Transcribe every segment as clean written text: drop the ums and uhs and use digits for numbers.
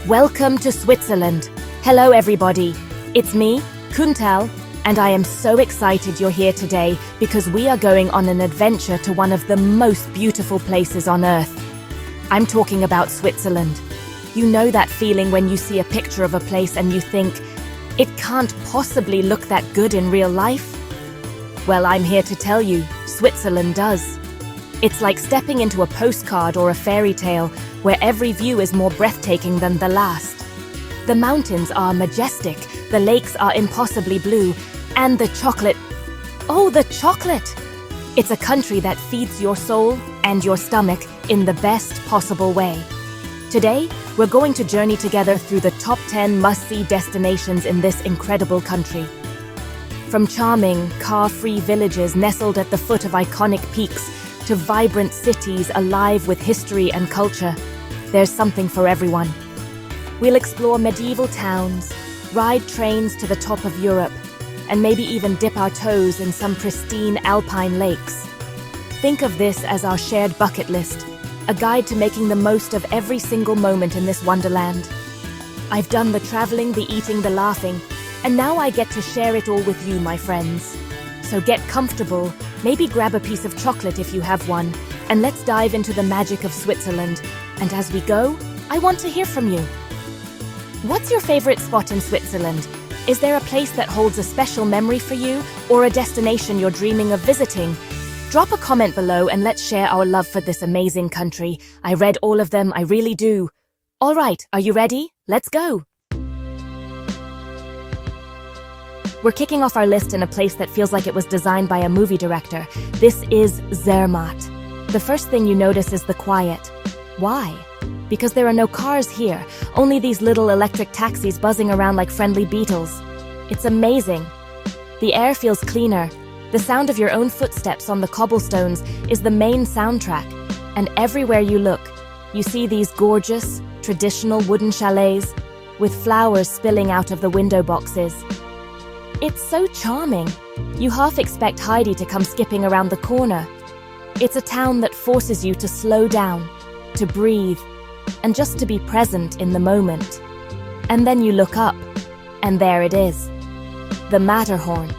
Welcome to Switzerland. Hello everybody. It's me, Kuntal, and I am so excited you're here today because we are going on an adventure to one of the most beautiful places on Earth. I'm talking about Switzerland. You know that feeling when you see a picture of a place and you think, it can't possibly look that good in real life? Well, I'm here to tell you, Switzerland does. It's like stepping into a postcard or a fairy tale where every view is more breathtaking than the last. The mountains are majestic, the lakes are impossibly blue, and the chocolate... Oh, the chocolate! It's a country that feeds your soul and your stomach in the best possible way. Today, we're going to journey together through the top 10 must-see destinations in this incredible country. From charming, car-free villages nestled at the foot of iconic peaks to vibrant cities alive with history and culture, there's something for everyone. We'll explore medieval towns, ride trains to the top of Europe, and maybe even dip our toes in some pristine alpine lakes. Think of this as our shared bucket list, a guide to making the most of every single moment in this wonderland. I've done the traveling, the eating, the laughing, and now I get to share it all with you, my friends. So get comfortable, maybe grab a piece of chocolate if you have one, and let's dive into the magic of Switzerland. And as we go, I want to hear from you. What's your favorite spot in Switzerland? Is there a place that holds a special memory for you, or a destination you're dreaming of visiting? Drop a comment below and let's share our love for this amazing country. I read all of them, I really do. All right, are you ready? Let's go! We're kicking off our list in a place that feels like it was designed by a movie director. This is Zermatt. The first thing you notice is the quiet. Why? Because there are no cars here, only these little electric taxis buzzing around like friendly beetles. It's amazing. The air feels cleaner. The sound of your own footsteps on the cobblestones is the main soundtrack. And everywhere you look, you see these gorgeous, traditional wooden chalets with flowers spilling out of the window boxes. It's so charming. You half expect Heidi to come skipping around the corner. It's a town that forces you to slow down, to breathe, and just to be present in the moment. And then you look up, and there it is, the Matterhorn.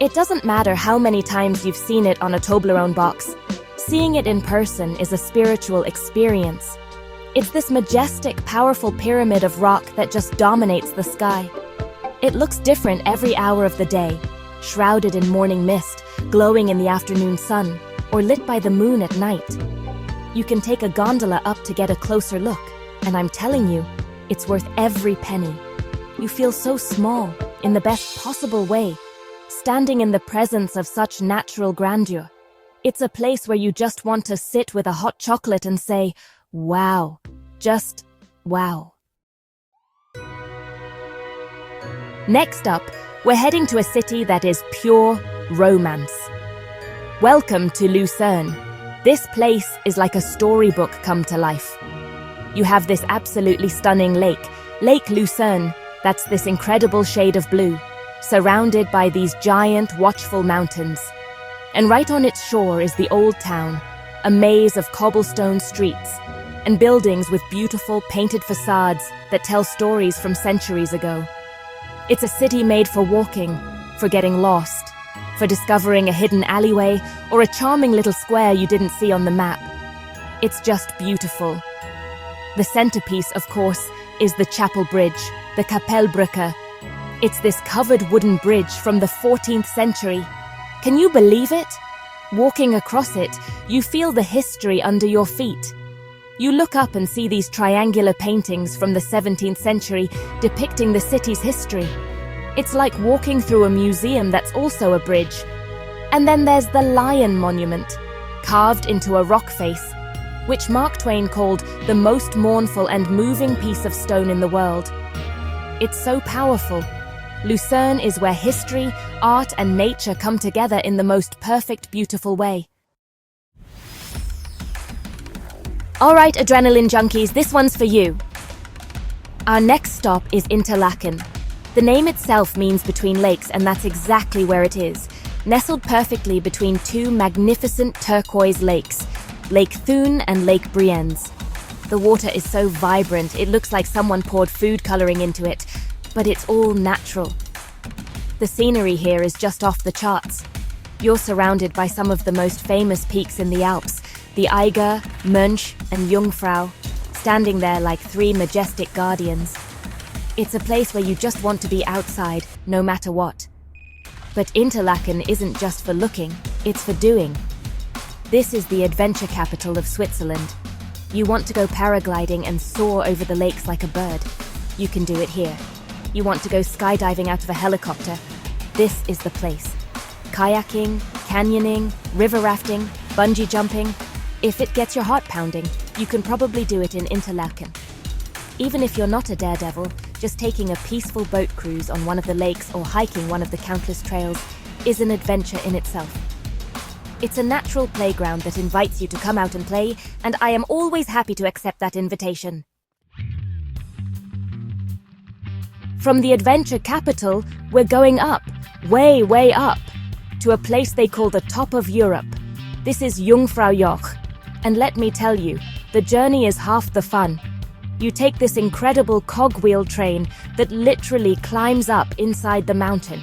It doesn't matter how many times you've seen it on a Toblerone box, seeing it in person is a spiritual experience. It's this majestic, powerful pyramid of rock that just dominates the sky. It looks different every hour of the day, shrouded in morning mist, glowing in the afternoon sun, or lit by the moon at night. You can take a gondola up to get a closer look, and I'm telling you, it's worth every penny. You feel so small, in the best possible way, standing in the presence of such natural grandeur. It's a place where you just want to sit with a hot chocolate and say, wow, just wow. Next up, we're heading to a city that is pure romance. Welcome to Lucerne. This place is like a storybook come to life. You have this absolutely stunning lake, Lake Lucerne, that's this incredible shade of blue, surrounded by these giant, watchful mountains. And right on its shore is the old town, a maze of cobblestone streets, and buildings with beautiful painted facades that tell stories from centuries ago. It's a city made for walking, for getting lost, for discovering a hidden alleyway or a charming little square you didn't see on the map. It's just beautiful. The centerpiece, of course, is the chapel bridge, the Kapellbrücke. It's this covered wooden bridge from the 14th century. Can you believe it? Walking across it, you feel the history under your feet. You look up and see these triangular paintings from the 17th century depicting the city's history. It's like walking through a museum that's also a bridge. And then there's the Lion Monument, carved into a rock face, which Mark Twain called the most mournful and moving piece of stone in the world. It's so powerful. Lucerne is where history, art, and nature come together in the most perfect, beautiful way. All right, adrenaline junkies, this one's for you. Our next stop is Interlaken. The name itself means between lakes, and that's exactly where it is, nestled perfectly between two magnificent turquoise lakes, Lake Thun and Lake Brienz. The water is so vibrant, it looks like someone poured food coloring into it, but it's all natural. The scenery here is just off the charts. You're surrounded by some of the most famous peaks in the Alps, the Eiger, Mönch, and Jungfrau, standing there like three majestic guardians. It's a place where you just want to be outside, no matter what. But Interlaken isn't just for looking, it's for doing. This is the adventure capital of Switzerland. You want to go paragliding and soar over the lakes like a bird. You can do it here. You want to go skydiving out of a helicopter. This is the place. Kayaking, canyoning, river rafting, bungee jumping. If it gets your heart pounding, you can probably do it in Interlaken. Even if you're not a daredevil, just taking a peaceful boat cruise on one of the lakes or hiking one of the countless trails is an adventure in itself. It's a natural playground that invites you to come out and play, and I am always happy to accept that invitation. From the adventure capital, we're going up, way, way up, to a place they call the top of Europe. This is Jungfraujoch, and let me tell you, the journey is half the fun. You take this incredible cogwheel train that literally climbs up inside the mountain.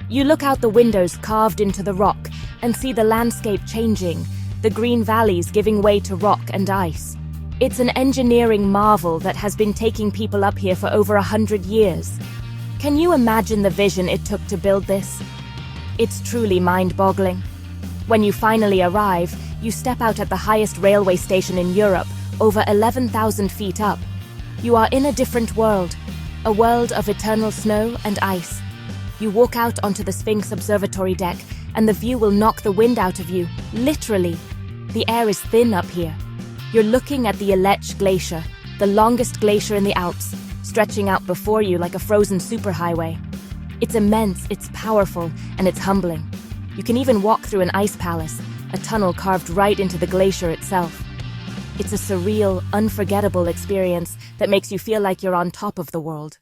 You look out the windows carved into the rock and see the landscape changing, the green valleys giving way to rock and ice. It's an engineering marvel that has been taking people up here for over 100 years. Can you imagine the vision it took to build this? It's truly mind-boggling. When you finally arrive, you step out at the highest railway station in Europe, over 11,000 feet up. You are in a different world, a world of eternal snow and ice. You walk out onto the Sphinx observatory deck, and the view will knock the wind out of you, literally. The air is thin up here. You're looking at the Aletsch Glacier, the longest glacier in the Alps, stretching out before you like a frozen superhighway. It's immense, it's powerful, and it's humbling. You can even walk through an ice palace, a tunnel carved right into the glacier itself. It's a surreal, unforgettable experience that makes you feel like you're on top of the world.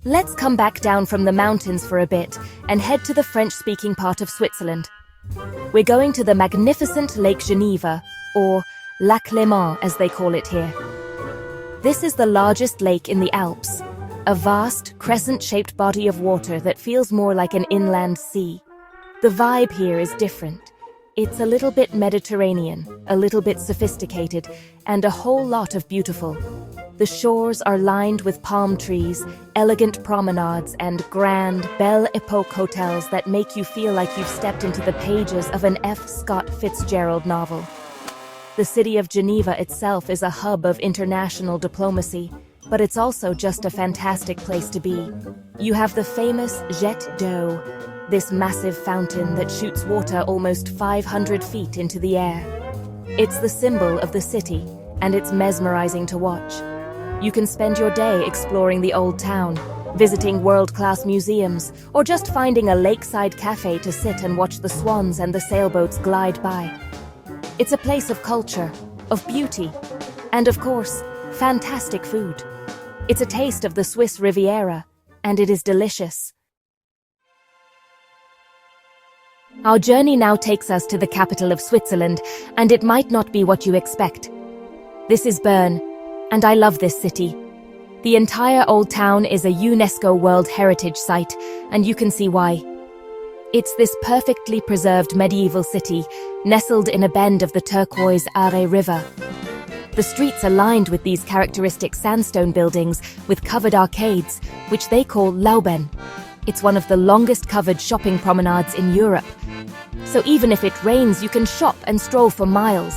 Let's come back down from the mountains for a bit and head to the French-speaking part of Switzerland. We're going to the magnificent Lake Geneva, or Lac Léman as they call it here. This is the largest lake in the Alps, a vast, crescent-shaped body of water that feels more like an inland sea. The vibe here is different. It's a little bit Mediterranean, a little bit sophisticated, and a whole lot of beautiful. The shores are lined with palm trees, elegant promenades, and grand Belle Epoque hotels that make you feel like you've stepped into the pages of an F. Scott Fitzgerald novel. The city of Geneva itself is a hub of international diplomacy, but it's also just a fantastic place to be. You have the famous Jet d'eau, this massive fountain that shoots water almost 500 feet into the air. It's the symbol of the city, and it's mesmerizing to watch. You can spend your day exploring the old town, visiting world-class museums, or just finding a lakeside cafe to sit and watch the swans and the sailboats glide by. It's a place of culture, of beauty, and of course, fantastic food. It's a taste of the Swiss Riviera, and it is delicious. Our journey now takes us to the capital of Switzerland, and it might not be what you expect. This is Bern, and I love this city. The entire old town is a UNESCO World Heritage Site, and you can see why. It's this perfectly preserved medieval city, nestled in a bend of the turquoise Aare River. The streets are lined with these characteristic sandstone buildings with covered arcades, which they call Lauben. It's one of the longest covered shopping promenades in Europe. So even if it rains, you can shop and stroll for miles.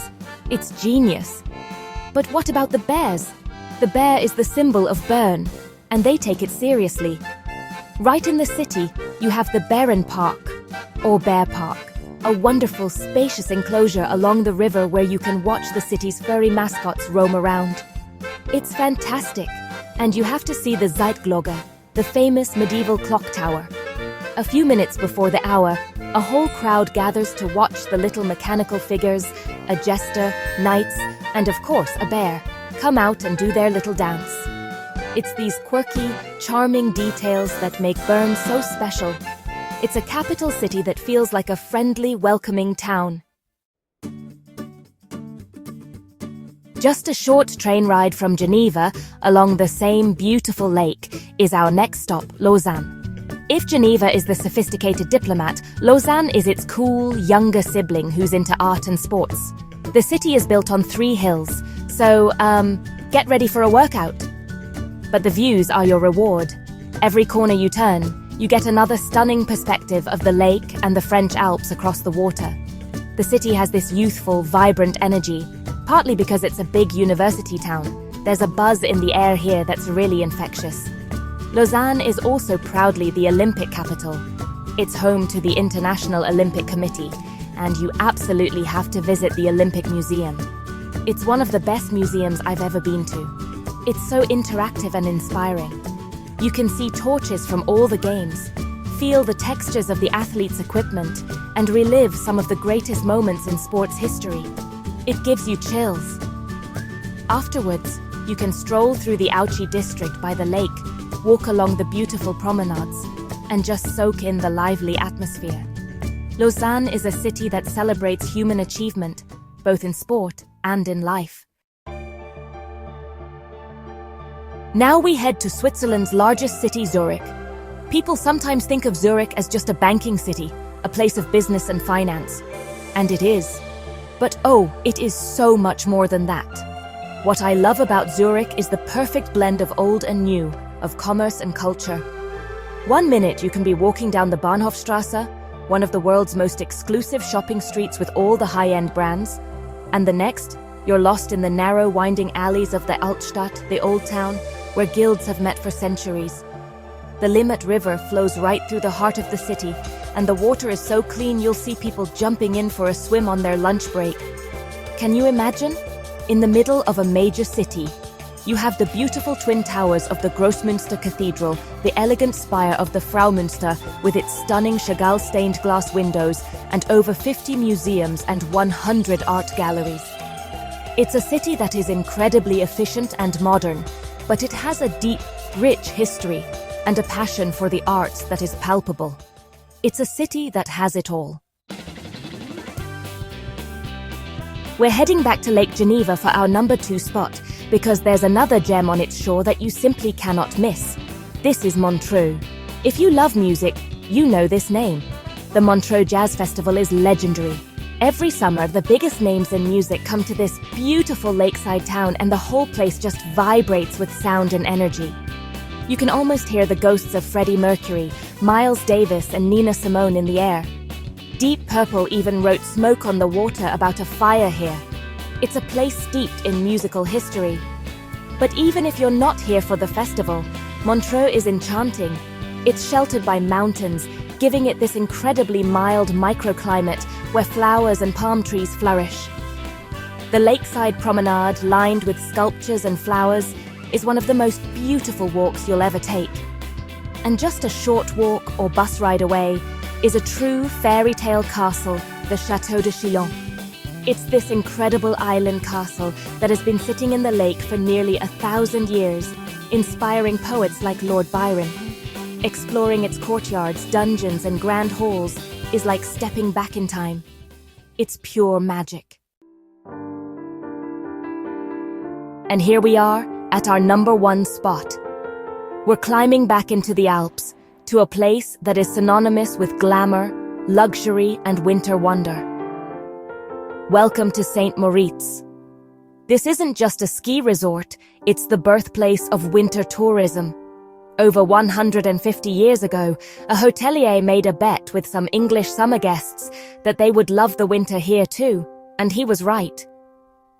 It's genius. But what about the bears? The bear is the symbol of Bern, and they take it seriously. Right in the city, you have the Bärenpark, or Bear Park, a wonderful, spacious enclosure along the river where you can watch the city's furry mascots roam around. It's fantastic, and you have to see the Zeitglocke, the famous medieval clock tower. A few minutes before the hour, a whole crowd gathers to watch the little mechanical figures, a jester, knights, and of course a bear, come out and do their little dance. It's these quirky, charming details that make Bern so special. It's a capital city that feels like a friendly, welcoming town. Just a short train ride from Geneva along the same beautiful lake is our next stop, Lausanne. If Geneva is the sophisticated diplomat, Lausanne is its cool, younger sibling who's into art and sports. The city is built on 3 hills, so, get ready for a workout. But the views are your reward. Every corner you turn, you get another stunning perspective of the lake and the French Alps across the water. The city has this youthful, vibrant energy, partly because it's a big university town. There's a buzz in the air here that's really infectious. Lausanne is also proudly the Olympic capital. It's home to the International Olympic Committee, and you absolutely have to visit the Olympic Museum. It's one of the best museums I've ever been to. It's so interactive and inspiring. You can see torches from all the games, feel the textures of the athletes' equipment, and relive some of the greatest moments in sports history. It gives you chills. Afterwards, you can stroll through the Auchi district by the lake, walk along the beautiful promenades, and just soak in the lively atmosphere. Lausanne is a city that celebrates human achievement, both in sport and in life. Now we head to Switzerland's largest city, Zurich. People sometimes think of Zurich as just a banking city, a place of business and finance. And it is. But oh, it is so much more than that. What I love about Zurich is the perfect blend of old and new, of commerce and culture. One minute you can be walking down the Bahnhofstrasse, one of the world's most exclusive shopping streets with all the high-end brands, and the next, you're lost in the narrow, winding alleys of the Altstadt, the old town, where guilds have met for centuries. The Limmat River flows right through the heart of the city, and the water is so clean you'll see people jumping in for a swim on their lunch break. Can you imagine? In the middle of a major city, you have the beautiful twin towers of the Grossmünster Cathedral, the elegant spire of the Fraumünster with its stunning Chagall-stained glass windows, and over 50 museums and 100 art galleries. It's a city that is incredibly efficient and modern, but it has a deep, rich history and a passion for the arts that is palpable. It's a city that has it all. We're heading back to Lake Geneva for our number 2 spot, because there's another gem on its shore that you simply cannot miss. This is Montreux. If you love music, you know this name. The Montreux Jazz Festival is legendary. Every summer, the biggest names in music come to this beautiful lakeside town, and the whole place just vibrates with sound and energy. You can almost hear the ghosts of Freddie Mercury, Miles Davis, and Nina Simone in the air. Deep Purple even wrote Smoke on the Water about a fire here. It's a place steeped in musical history. But even if you're not here for the festival, Montreux is enchanting. It's sheltered by mountains, giving it this incredibly mild microclimate where flowers and palm trees flourish. The lakeside promenade, lined with sculptures and flowers, is one of the most beautiful walks you'll ever take. And just a short walk or bus ride away is a true fairy tale castle, the Château de Chillon. It's this incredible island castle that has been sitting in the lake for nearly 1,000 years, inspiring poets like Lord Byron. Exploring its courtyards, dungeons, and grand halls is like stepping back in time. It's pure magic. And here we are at our number 1 spot. We're climbing back into the Alps, to a place that is synonymous with glamour, luxury, and winter wonder. Welcome to St. Moritz. This isn't just a ski resort, it's the birthplace of winter tourism. Over 150 years ago, a hotelier made a bet with some English summer guests that they would love the winter here too, and he was right.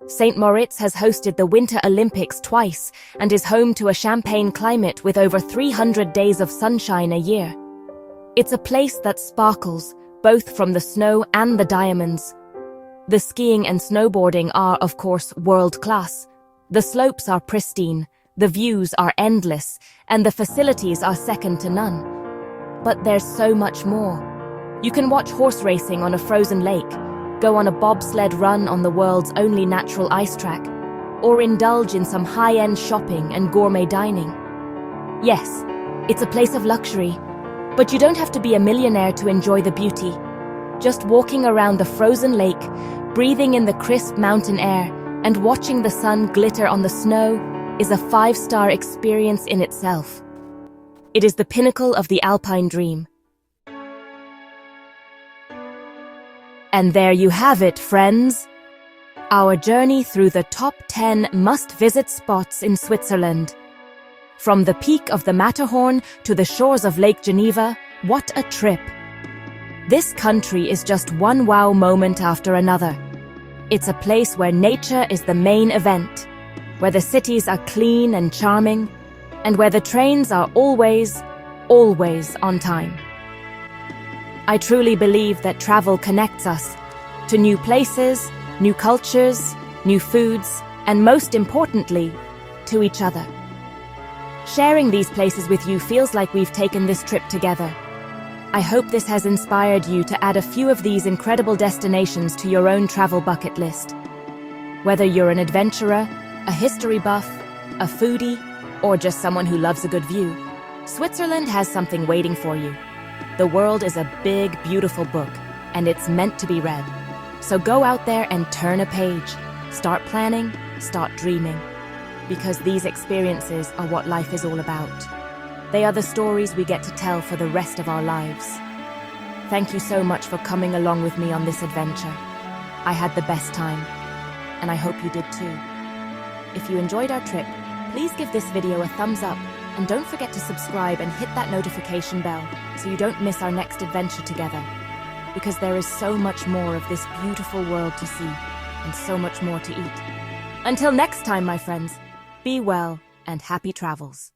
St. Moritz has hosted the Winter Olympics twice and is home to a champagne climate with over 300 days of sunshine a year. It's a place that sparkles, both from the snow and the diamonds. The skiing and snowboarding are, of course, world-class. The slopes are pristine, the views are endless, and the facilities are second to none. But there's so much more. You can watch horse racing on a frozen lake, go on a bobsled run on the world's only natural ice track, or indulge in some high-end shopping and gourmet dining. Yes, it's a place of luxury, but you don't have to be a millionaire to enjoy the beauty. Just walking around the frozen lake, breathing in the crisp mountain air, and watching the sun glitter on the snow is a 5-star experience in itself. It is the pinnacle of the alpine dream. And there you have it, friends. Our journey through the top 10 must-visit spots in Switzerland. From the peak of the Matterhorn to the shores of Lake Geneva, what a trip! This country is just one wow moment after another. It's a place where nature is the main event, where the cities are clean and charming, and where the trains are always on time. I truly believe that travel connects us to new places, new cultures, new foods, and most importantly, to each other. Sharing these places with you feels like we've taken this trip together. I hope this has inspired you to add a few of these incredible destinations to your own travel bucket list. Whether you're an adventurer, a history buff, a foodie, or just someone who loves a good view, Switzerland has something waiting for you. The world is a big, beautiful book, and it's meant to be read. So go out there and turn a page. Start planning, start dreaming. Because these experiences are what life is all about. They are the stories we get to tell for the rest of our lives. Thank you so much for coming along with me on this adventure. I had the best time, and I hope you did too. If you enjoyed our trip, please give this video a thumbs up, and don't forget to subscribe and hit that notification bell so you don't miss our next adventure together. Because there is so much more of this beautiful world to see, and so much more to eat. Until next time, my friends, be well and happy travels.